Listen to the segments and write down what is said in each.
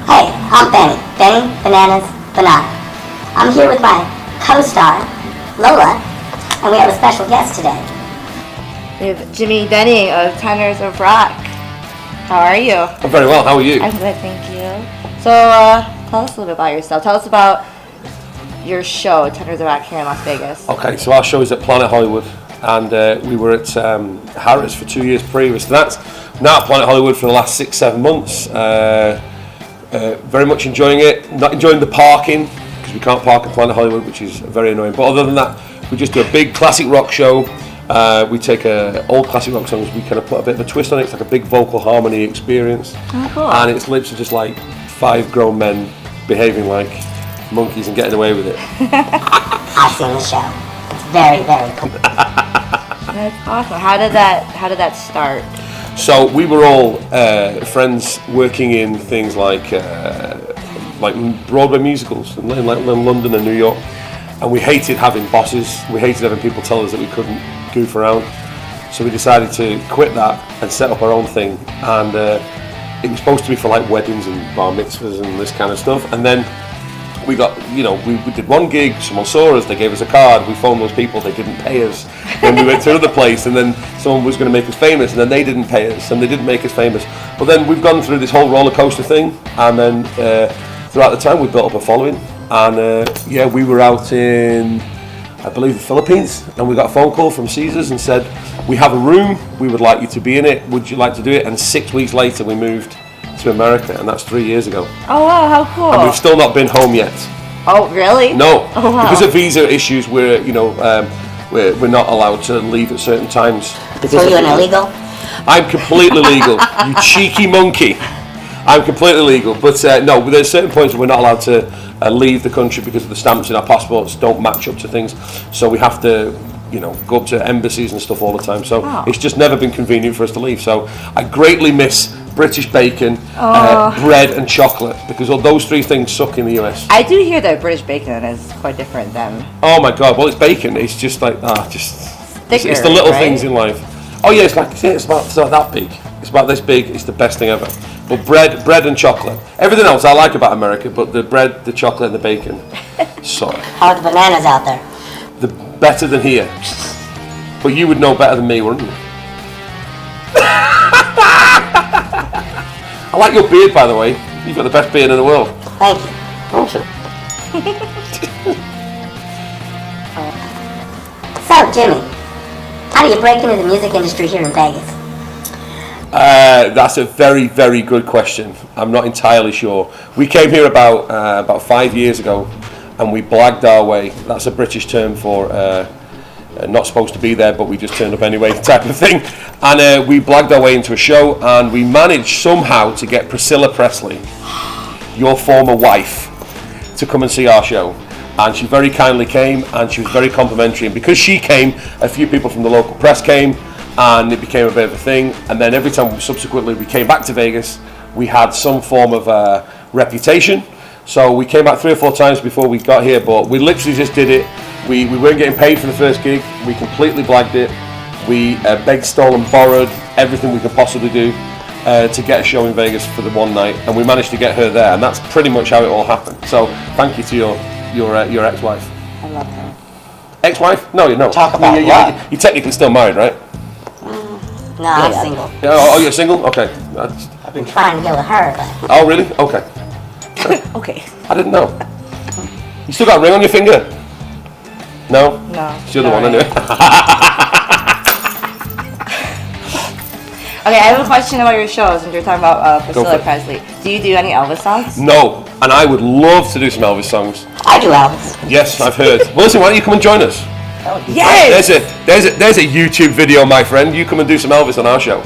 Hey, I'm Benny. Benny, Bananas, Banana. I'm here with my co-star, Lola, and we have a special guest today. We have Jimmy Denning of Tenors of Rock. How are you? I'm very well. How are you? I'm good, thank you. So, tell us a little bit about yourself. Tell us about your show, Tenors of Rock, here in Las Vegas. Okay, so our show is at Planet Hollywood, and we were at Harris for 2 years previous to that. Now at Planet Hollywood for the last 6-7 months. Very much enjoying it. Not enjoying the parking, because we can't park at Planet Hollywood, which is very annoying. But other than that, we just do a big classic rock show. We take old classic rock songs, we kind of put a bit of a twist on it. It's like a big vocal harmony experience. Oh, cool. And it's literally just like 5 grown men behaving like monkeys and getting away with it. I've seen the show. It's very, very cool. That's awesome. How did that start? So we were all friends working in things like Broadway musicals in London and New York, and we hated having bosses. We hated having people tell us that we couldn't goof around. So we decided to quit that and set up our own thing. And it was supposed to be for like weddings and bar mitzvahs and this kind of stuff. And then we got, we did one gig, someone saw us, they gave us a card, we phoned those people, they didn't pay us. Then we went to another place, and then someone was going to make us famous, and then they didn't pay us, and they didn't make us famous. But then we've gone through this whole roller coaster thing, and then throughout the time we built up a following. And we were out in, I believe, the Philippines, and we got a phone call from Caesars and said, we have a room, we would like you to be in it, would you like to do it? And 6 weeks later we moved to America, and that's 3 years ago. Oh wow, how cool! And we've still not been home yet. Oh really? No, oh, wow. Because of visa issues, we're not allowed to leave at certain times. So you're an illegal? I'm completely legal. You cheeky monkey! I'm completely legal, but no, there's certain points where we're not allowed to leave the country because of the stamps in our passports don't match up to things. So we have to, go up to embassies and stuff all the time. So It's just never been convenient for us to leave. So I greatly miss British bacon, bread and chocolate, because all those 3 things suck in the US. I do hear that British bacon is quite different than... Oh my god, well it's bacon, it's just like, thicker, it's the little right? things in life. Oh yeah, it's about that big. It's about this big, it's the best thing ever. But bread and chocolate. Everything else I like about America, but the bread, the chocolate and the bacon, sorry. How are the bananas out there? Better than here. But you would know better than me, wouldn't you? I like your beard, by the way. You've got the best beard in the world. Thank you. Also. So, Jimmy, how do you break into the music industry here in Vegas? That's a very, very good question. I'm not entirely sure. We came here about 5 years ago, and we blagged our way. That's a British term for not supposed to be there, but we just turned up anyway type of thing. And we blagged our way into a show, and we managed somehow to get Priscilla Presley, your former wife, to come and see our show. And she very kindly came, and she was very complimentary. And because she came, a few people from the local press came, and it became a bit of a thing. And then every time subsequently we came back to Vegas, we had some form of reputation. So we came back 3 or 4 times before we got here, but we literally just did it. We weren't getting paid for the first gig. We completely blagged it. We begged, stole and borrowed everything we could possibly do to get a show in Vegas for the one night, and we managed to get her there, and that's pretty much how it all happened. So thank you to your ex-wife. I love her. Ex-wife? No, you're not. Talk about love. You're technically still married, right? No, I'm single. Oh, you're single? Okay. I've been trying to get with her, but... Oh, really? Okay. Okay. I didn't know. You still got a ring on your finger? No? No. It's the other one, anyway. Okay, I have a question about your shows, and you're talking about Priscilla Presley. Do you do any Elvis songs? No, and I would love to do some Elvis songs. I do Elvis. Yes, I've heard. Well, listen, why don't you come and join us? Yes! There's a YouTube video, my friend. You come and do some Elvis on our show.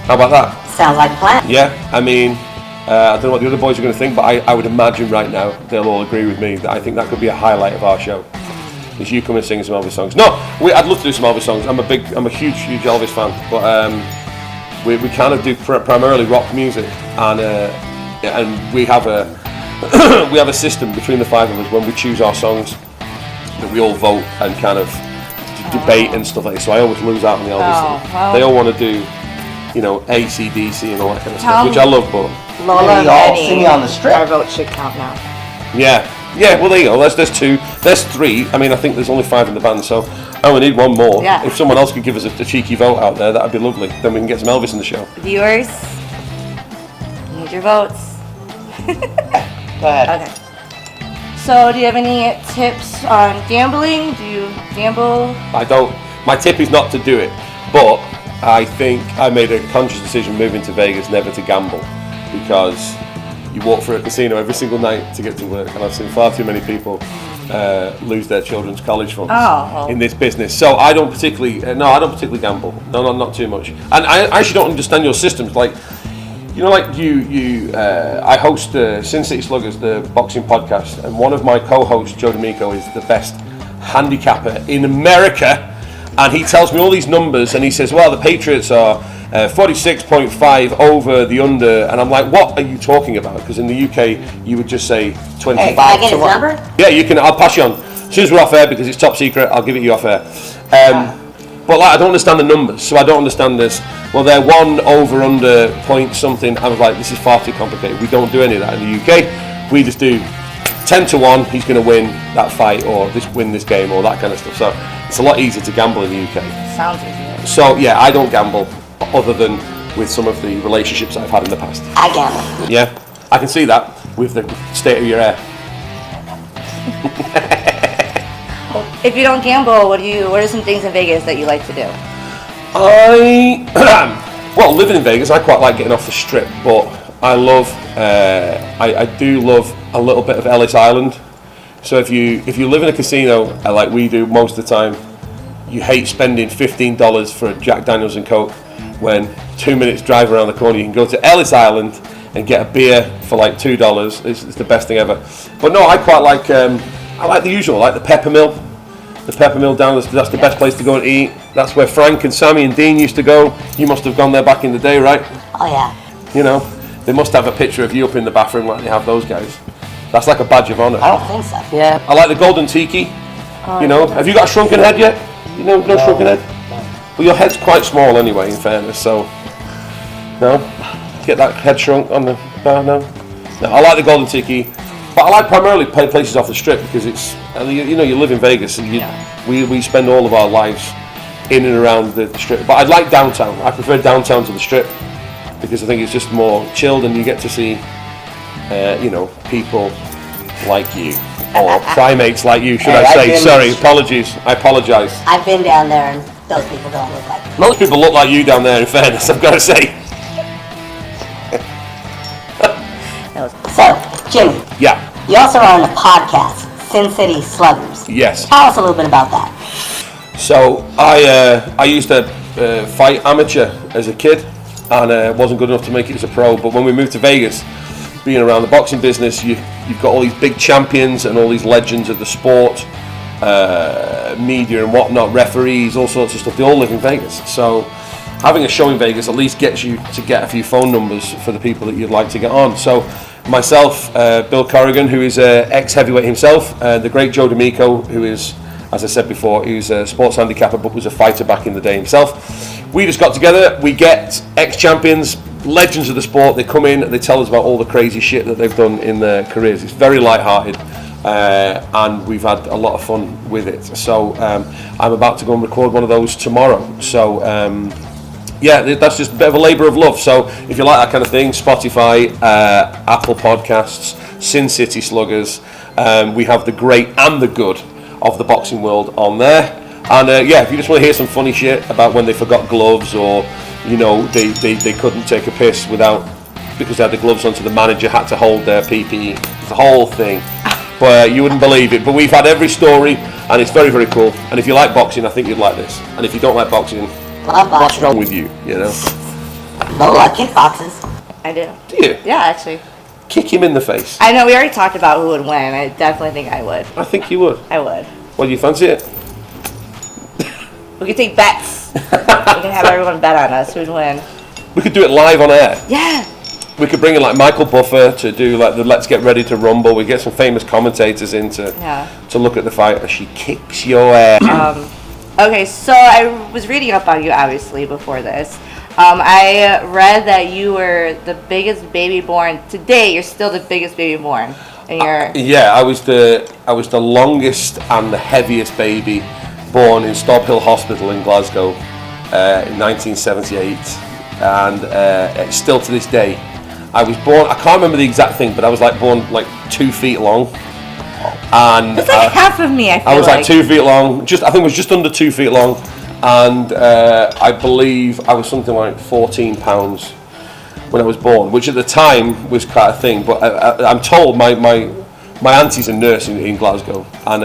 How about that? Sounds like a plan. Yeah, I mean, I don't know what the other boys are going to think, but I would imagine right now they'll all agree with me that I think that could be a highlight of our show. Is you come and sing some Elvis songs. No, I'd love to do some Elvis songs. I'm a huge Elvis fan, but we kind of do primarily rock music, and we have a we have a system between the 5 of us when we choose our songs that we all vote and kind of debate and stuff like that. So I always lose out on the Elvis thing. Well. They all want to do you know, AC/DC and all that kind of Tell stuff, which I love. But Lola and y'all Benny, see me on the strip. our vote should count now. yeah. Well, there you go. There's 2. There's 3. I mean, I think there's only 5 in the band, so I only need 1 more. Yeah. If someone else could give us a cheeky vote out there, that'd be lovely. Then we can get some Elvis in the show. Viewers, need your votes. Go ahead. Okay. So, do you have any tips on gambling? Do you gamble? I don't. My tip is not to do it, but I think I made a conscious decision moving to Vegas never to gamble, because you walk through a casino every single night to get to work, and I've seen far too many people lose their children's college funds in this business. So I don't particularly, I don't particularly gamble. No, not too much. And I actually don't understand your systems. Like, you know, like I host Sin City Sluggers, the boxing podcast, and one of my co-hosts, Joe D'Amico, is the best handicapper in America. And he tells me all these numbers, and he says, well, the Patriots are 46.5 over the under, and I'm like, what are you talking about? Because in the UK, you would just say 25 Hey, can I get to his 1. number? Yeah, you can. I'll pass you on. As soon as we're off air, because it's top secret, I'll give it you off air. But like, I don't understand the numbers, so I don't understand this. Well, they're 1 over under point something. I was like, this is far too complicated. We don't do any of that in the UK. We just do 10 to 1. He's going to win that fight, or win this game, or that kind of stuff. So it's a lot easier to gamble in the UK. Sounds easier. So yeah, I don't gamble, other than with some of the relationships I've had in the past. I gamble. Yeah, I can see that with the state of your hair. If you don't gamble, what are some things in Vegas that you like to do? Well, living in Vegas, I quite like getting off the strip, but I love, I do love a little bit of Ellis Island. So if you live in a casino, like we do most of the time, you hate spending $15 for a Jack Daniels and Coke, when 2 minutes drive around the corner you can go to Ellis Island and get a beer for like $2. It's the best thing ever. But no, I quite like, I like the usual, like the Peppermill. The Peppermill down, that's the best place to go and eat. That's where Frank and Sammy and Dean used to go. You must have gone there back in the day, right? Oh yeah. You know, they must have a picture of you up in the bathroom like they have those guys. That's like a badge of honour. I don't think so. Yeah. I like the Golden Tiki. You know, have you got a shrunken head yet? You know, no shrunken head? Well, your head's quite small anyway, in fairness, so... No? Get that head shrunk on the... No, I like the Golden Tiki. But I like primarily places off the strip, because it's... You know, you live in Vegas, and we spend all of our lives in and around the strip. But I like downtown. I prefer downtown to the strip, because I think it's just more chilled, and you get to see, you know, people like you. Or primates like you, should I say. Sorry, apologies. I apologise. I've been down there, and those people don't look like me. Most people look like you down there, in fairness, I've got to say. So, Jimmy, Yeah, you also are on a podcast, Sin City Sluggers. yes. Tell us a little bit about that. So I used to fight amateur as a kid, and wasn't good enough to make it as a pro. But when we moved to Vegas, being around the boxing business, you've got all these big champions and all these legends of the sport, media and whatnot, referees, all sorts of stuff. They all live in Vegas. So having a show in Vegas at least gets you to get a few phone numbers for the people that you'd like to get on. So myself, Bill Corrigan, who is ex-heavyweight himself, the great Joe D'Amico, who is, as I said before, he was a sports handicapper but was a fighter back in the day himself. We just got together, we get ex-champions, legends of the sport, they come in and they tell us about all the crazy shit that they've done in their careers. It's very light-hearted, and we've had a lot of fun with it. So I'm about to go and record one of those tomorrow. So yeah, that's just a bit of a labour of love. So if you like that kind of thing, Spotify, Apple Podcasts, Sin City Sluggers, we have the great and the good of the boxing world on there. And yeah, if you just want to hear some funny shit about when they forgot gloves, or you know, they couldn't take a piss without, because they had the gloves on, so the manager had to hold their PPE, the whole thing. But you wouldn't believe it. But we've had every story, and it's very, very cool. And if you like boxing, I think you'd like this. And if you don't like boxing, Love what's boxing. wrong with you, you know? Lola kickboxes. I do. Do you? Yeah, actually. Kick him in the face. I know we already talked about who would win. I definitely think I would. I think you would. I would. Well, do you fancy it? We could take bets. We can have everyone bet on us who'd win. We could do it live on air. Yeah. We could bring in like Michael Buffer to do like the Let's Get Ready to Rumble. We get some famous commentators in to look at the fight as she kicks your ass. Okay, so I was reading up on you obviously before this. I read that you were the biggest baby born. Today, you're still the biggest baby born. And you're Yeah, I was the longest and the heaviest baby born in Stob Hill Hospital in Glasgow in 1978, and still to this day. I was born. I can't remember the exact thing, but I was like born like 2 feet long, and that's like half of me. I was like 2 feet long. I think it was just under 2 feet long, and I believe I was something like 14 pounds when I was born, which at the time was quite a thing. But I'm told my auntie's a nurse in Glasgow, and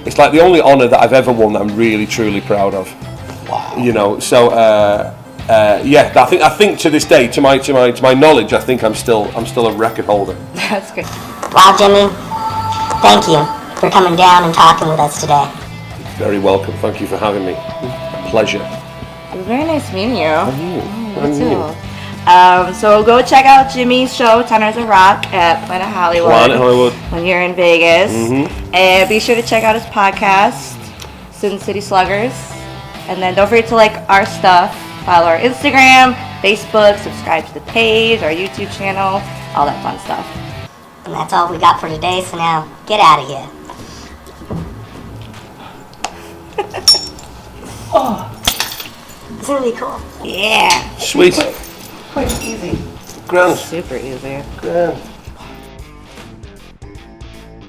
it's like the only honour that I've ever won that I'm really truly proud of. Wow. You know, so yeah, I think to this day, to my knowledge, I think I'm still a record holder. That's good. Wow, Jimmy, thank you for coming down and talking with us today. Very welcome. Thank you for having me. Pleasure. It was very nice meeting you. And you. So go check out Jimmy's show, Tenors of Rock, at Planet Hollywood. When you're in Vegas. And be sure to check out his podcast, Sin City Sluggers. And then don't forget to like our stuff. Follow our Instagram, Facebook, subscribe to the page, our YouTube channel, all that fun stuff. And that's all we got for today, so now get out of here. It's gonna be cool. Yeah. Sweet. Quick, easy. Grand. Super easy. Grand.